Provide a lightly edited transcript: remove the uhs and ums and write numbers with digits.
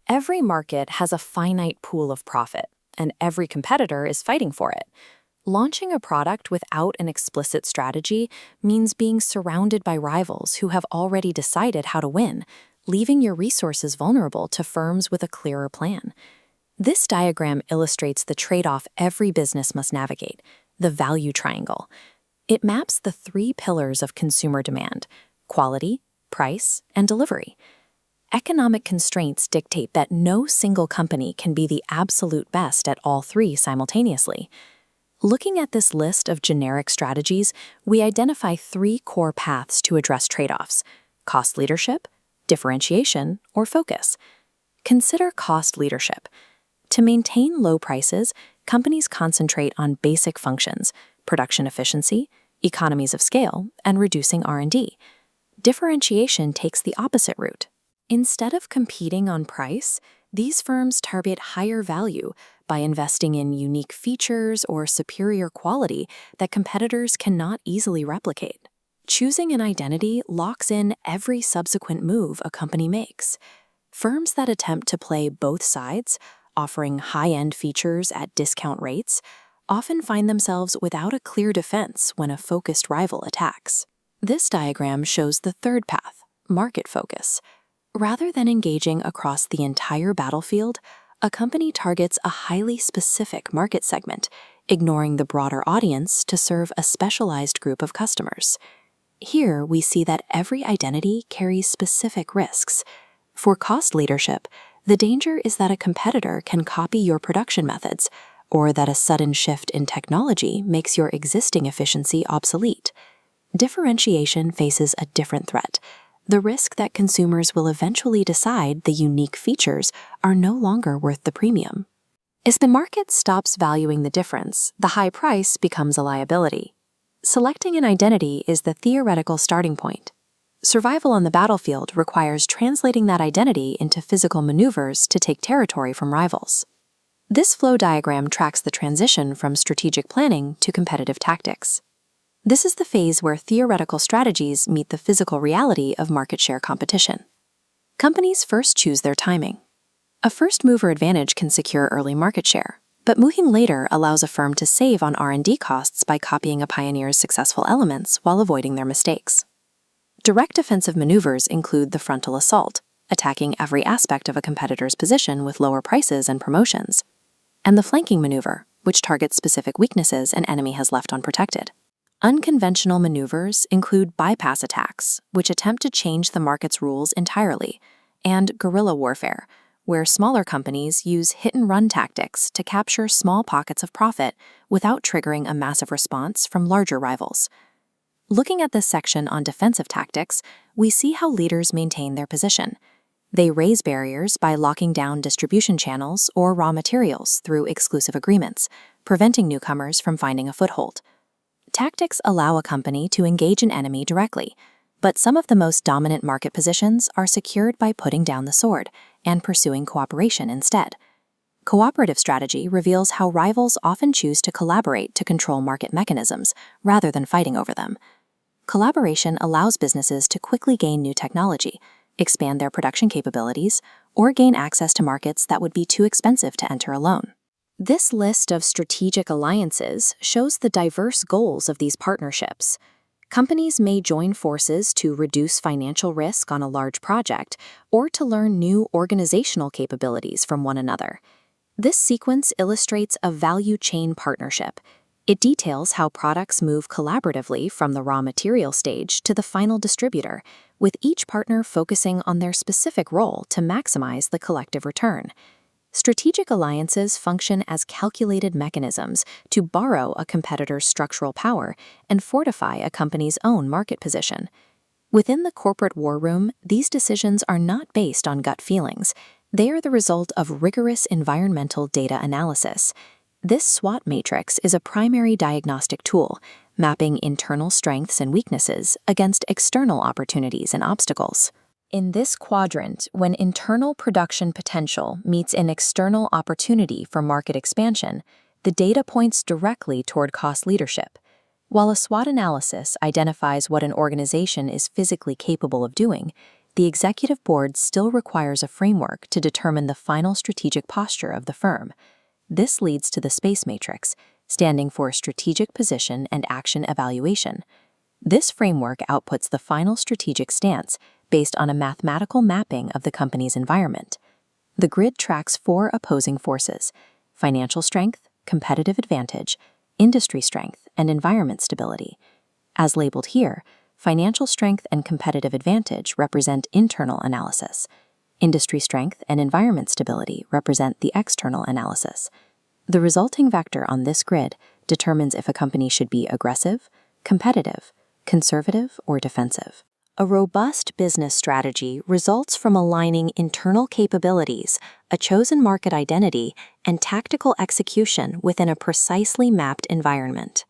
Every market has a finite pool of profit, and every competitor is fighting for it. Launching a product without an explicit strategy means being surrounded by rivals who have already decided how to win, leaving your resources vulnerable to firms with a clearer plan. This diagram illustrates the trade-off every business must navigate, the value triangle. It maps the three pillars of consumer demand: quality, price, and delivery. Economic constraints dictate that no single company can be the absolute best at all three simultaneously. Looking at this list of generic strategies, we identify three core paths to address trade-offs: cost leadership, differentiation, or focus. Consider cost leadership. To maintain low prices, companies concentrate on basic functions: production efficiency, economies of scale, and reducing R&D. Differentiation takes the opposite route. Instead of competing on price, these firms target higher value by investing in unique features or superior quality that competitors cannot easily replicate. Choosing an identity locks in every subsequent move a company makes. Firms that attempt to play both sides, offering high-end features at discount rates, often find themselves without a clear defense when a focused rival attacks. This diagram shows the third path, market focus. Rather than engaging across the entire battlefield, a company targets a highly specific market segment, ignoring the broader audience to serve a specialized group of customers. Here, we see that every identity carries specific risks. For cost leadership, the danger is that a competitor can copy your production methods, or that a sudden shift in technology makes your existing efficiency obsolete. Differentiation faces a different threat: the risk that consumers will eventually decide the unique features are no longer worth the premium. As the market stops valuing the difference, the high price becomes a liability. Selecting an identity is the theoretical starting point. Survival on the battlefield requires translating that identity into physical maneuvers to take territory from rivals. This flow diagram tracks the transition from strategic planning to competitive tactics. This is the phase where theoretical strategies meet the physical reality of market share competition. Companies first choose their timing. A first-mover advantage can secure early market share, but moving later allows a firm to save on R&D costs by copying a pioneer's successful elements while avoiding their mistakes. Direct offensive maneuvers include the frontal assault, attacking every aspect of a competitor's position with lower prices and promotions, and the flanking maneuver, which targets specific weaknesses an enemy has left unprotected. Unconventional maneuvers include bypass attacks, which attempt to change the market's rules entirely, and guerrilla warfare, where smaller companies use hit-and-run tactics to capture small pockets of profit without triggering a massive response from larger rivals. Looking at this section on defensive tactics, we see how leaders maintain their position. They raise barriers by locking down distribution channels or raw materials through exclusive agreements, preventing newcomers from finding a foothold. Tactics allow a company to engage an enemy directly, but some of the most dominant market positions are secured by putting down the sword and pursuing cooperation instead. Cooperative strategy reveals how rivals often choose to collaborate to control market mechanisms rather than fighting over them. Collaboration allows businesses to quickly gain new technology, expand their production capabilities, or gain access to markets that would be too expensive to enter alone. This list of strategic alliances shows the diverse goals of these partnerships. Companies may join forces to reduce financial risk on a large project or to learn new organizational capabilities from one another. This sequence illustrates a value chain partnership. It details how products move collaboratively from the raw material stage to the final distributor, with each partner focusing on their specific role to maximize the collective return. Strategic alliances function as calculated mechanisms to borrow a competitor's structural power and fortify a company's own market position. Within the corporate war room, these decisions are not based on gut feelings. They are the result of rigorous environmental data analysis. This SWOT matrix is a primary diagnostic tool, mapping internal strengths and weaknesses against external opportunities and obstacles. In this quadrant, when internal production potential meets an external opportunity for market expansion, the data points directly toward cost leadership. While a SWOT analysis identifies what an organization is physically capable of doing, the executive board still requires a framework to determine the final strategic posture of the firm. This leads to the SPACE matrix, standing for Strategic Position and Action Evaluation. This framework outputs the final strategic stance based on a mathematical mapping of the company's environment. The grid tracks 4 opposing forces: financial strength, competitive advantage, industry strength, and environment stability. As labeled here, financial strength and competitive advantage represent internal analysis. Industry strength and environment stability represent the external analysis. The resulting vector on this grid determines if a company should be aggressive, competitive, conservative, or defensive. A robust business strategy results from aligning internal capabilities, a chosen market identity, and tactical execution within a precisely mapped environment.